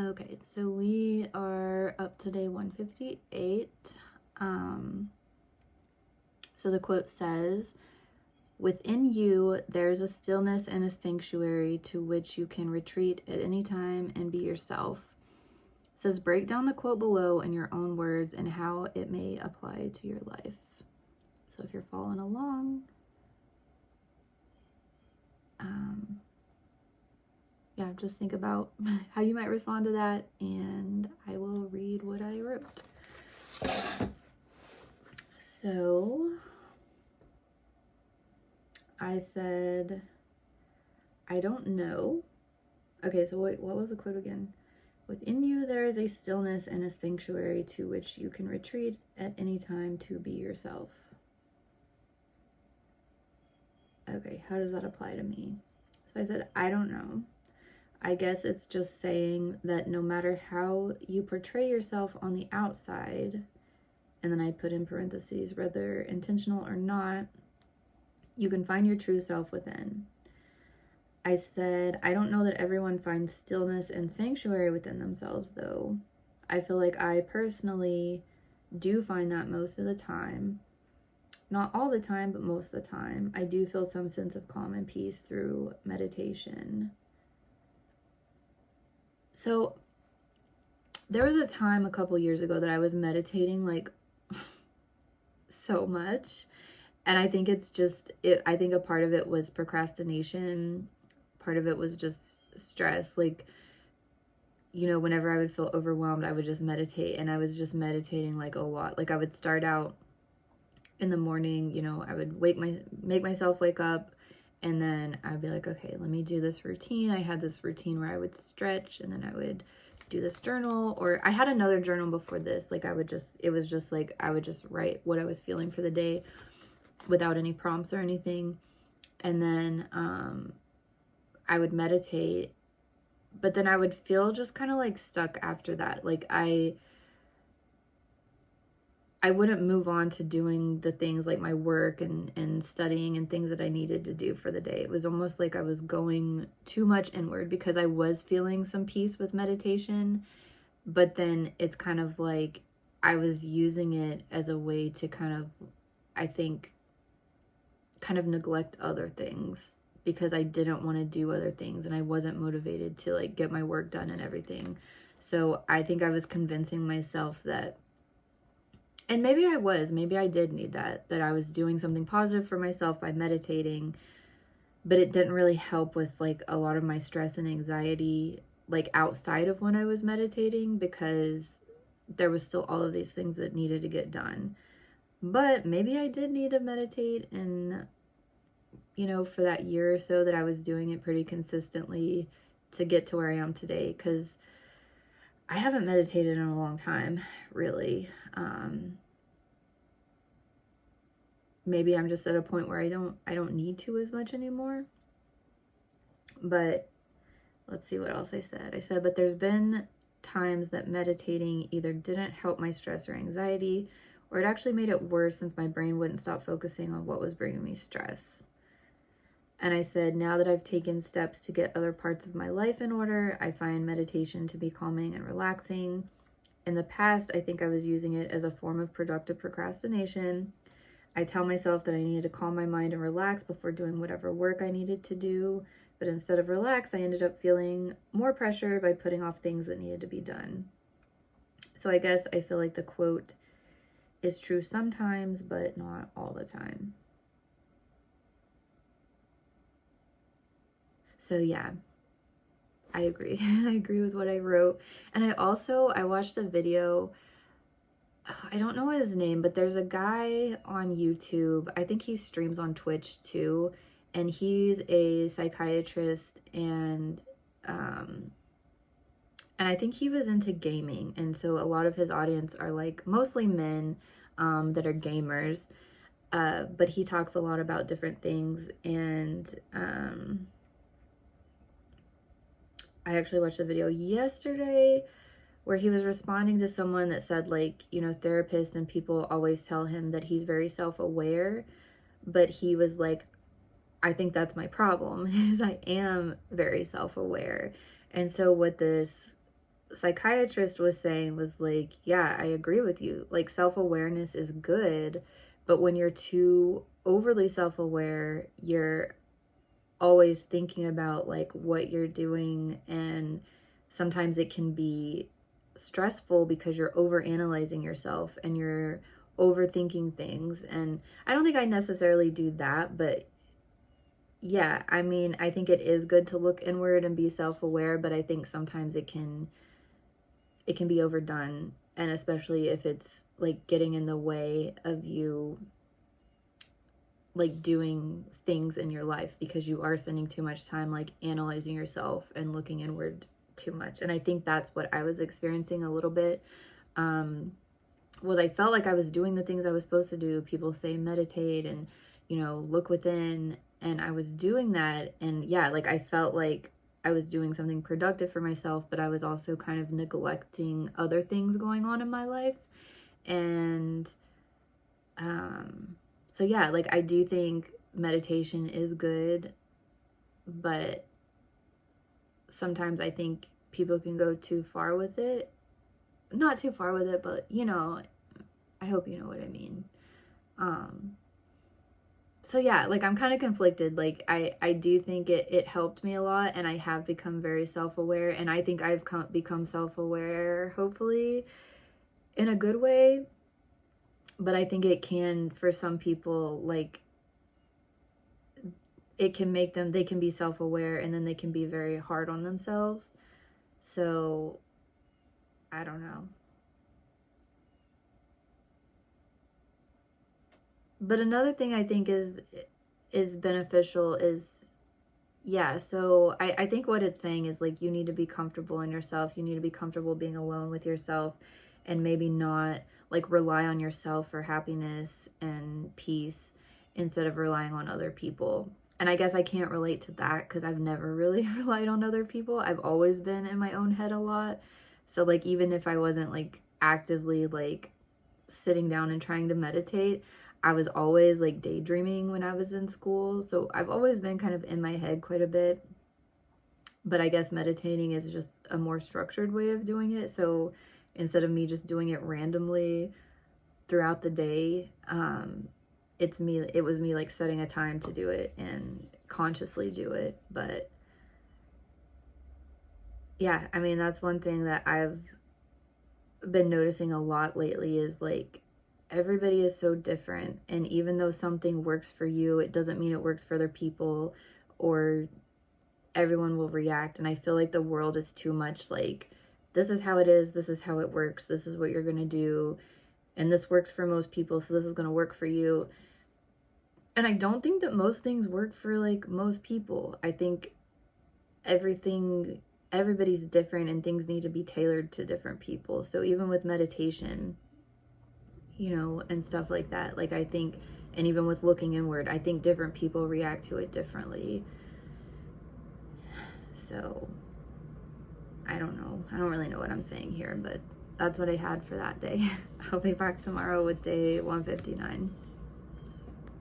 Okay, so we are up to day 158. So the quote says, "Within you, there's a stillness and a sanctuary to which you can retreat at any time and be yourself." It says, break down the quote below in your own words and how it may apply to your life. So if you're following along, yeah, just think about how you might respond to that, and I will read what I wrote. So I said, I don't know. Okay, so wait, what was the quote again? Within you, there is a stillness and a sanctuary to which you can retreat at any time to be yourself. Okay, how does that apply to me? So I said, I don't know. I guess it's just saying that no matter how you portray yourself on the outside, and then I put in parentheses, whether intentional or not, you can find your true self within. I said, I don't know that everyone finds stillness and sanctuary within themselves, though. I feel like I personally do find that most of the time. Not all the time, but most of the time. I do feel some sense of calm and peace through meditation. So there was a time a couple years ago that I was meditating like so much. And I think it's just, I think a part of it was procrastination. Part of it was just stress. Like, you know, whenever I would feel overwhelmed, I would just meditate. And I was just meditating like a lot. Like I would start out in the morning, you know, I would make myself wake up, and then I'd be like, okay, let me do this routine. I had this routine where I would stretch, and then I would do this journal, or I had another journal before this. Like it was just like, I would just write what I was feeling for the day without any prompts or anything. And then I would meditate, but then I would feel just kind of like stuck after that. Like I wouldn't move on to doing the things like my work and studying and things that I needed to do for the day. It was almost like I was going too much inward because I was feeling some peace with meditation, but then it's kind of like I was using it as a way to kind of, I think, kind of neglect other things because I didn't want to do other things and I wasn't motivated to like get my work done and everything. So I think I was convincing myself that, and maybe I did need that I was doing something positive for myself by meditating, but it didn't really help with like a lot of my stress and anxiety, like outside of when I was meditating, because there was still all of these things that needed to get done. But maybe I did need to meditate, and, you know, for that year or so that I was doing it pretty consistently to get to where I am today, because I haven't meditated in a long time, really. Maybe I'm just at a point where I don't need to as much anymore. But let's see what else I said. I said, but there's been times that meditating either didn't help my stress or anxiety, or it actually made it worse since my brain wouldn't stop focusing on what was bringing me stress. And I said, now that I've taken steps to get other parts of my life in order, I find meditation to be calming and relaxing. In the past, I think I was using it as a form of productive procrastination. I tell myself that I needed to calm my mind and relax before doing whatever work I needed to do. But instead of relax, I ended up feeling more pressure by putting off things that needed to be done. So I guess I feel like the quote is true sometimes, but not all the time. So yeah, I agree. I agree with what I wrote. And I watched a video. I don't know his name, but there's a guy on YouTube. I think he streams on Twitch too. And he's a psychiatrist, and I think he was into gaming. And so a lot of his audience are like mostly men that are gamers. But he talks a lot about different things. And I actually watched a video yesterday where he was responding to someone that said, like, you know, therapists and people always tell him that he's very self-aware, but he was like, I think that's my problem, is I am very self-aware. And so what this psychiatrist was saying was like, yeah, I agree with you. Like, self-awareness is good, but when you're too overly self-aware, you're always thinking about like what you're doing, and sometimes it can be stressful because you're over analyzing yourself and you're overthinking things. And I don't think I necessarily do that, but yeah, I mean, I think it is good to look inward and be self-aware, but I think sometimes it can be overdone, and especially if it's like getting in the way of you like doing things in your life, because you are spending too much time like analyzing yourself and looking inward too much. And I think that's what I was experiencing a little bit. Was I felt like I was doing the things I was supposed to do. People say meditate and, look within, and I was doing that. And yeah, like I felt like I was doing something productive for myself, but I was also kind of neglecting other things going on in my life. And so yeah, like I do think meditation is good, but sometimes I think people can go too far with it. Not too far with it, but I hope you know what I mean. Um so yeah, like I'm kind of conflicted. Like I do think it helped me a lot, and I have become very self-aware, and I think I've become self-aware hopefully in a good way. But I think it can, for some people, like it can make them, they can be self-aware and then they can be very hard on themselves. So I don't know. But another thing I think is beneficial is, yeah, so I think what it's saying is like you need to be comfortable in yourself. You need to be comfortable being alone with yourself, and maybe not like rely on yourself for happiness and peace instead of relying on other people. And I guess I can't relate to that because I've never really relied on other people. I've always been in my own head a lot. So like even if I wasn't like actively like sitting down and trying to meditate, I was always like daydreaming when I was in school. So I've always been kind of in my head quite a bit. But I guess meditating is just a more structured way of doing it. So instead of me just doing it randomly throughout the day, it was me like setting a time to do it and consciously do it. But yeah, I mean, that's one thing that I've been noticing a lot lately is like everybody is so different, and even though something works for you, it doesn't mean it works for other people, or everyone will react. And I feel like the world is too much like, this is how it is, this is how it works, this is what you're gonna do, and this works for most people, so this is gonna work for you. And I don't think that most things work for like most people. I think everybody's different, and things need to be tailored to different people. So even with meditation, and stuff like that, like I think, and even with looking inward, I think different people react to it differently. So I don't know. I don't really know what I'm saying here, but that's what I had for that day. I'll be back tomorrow with day 159.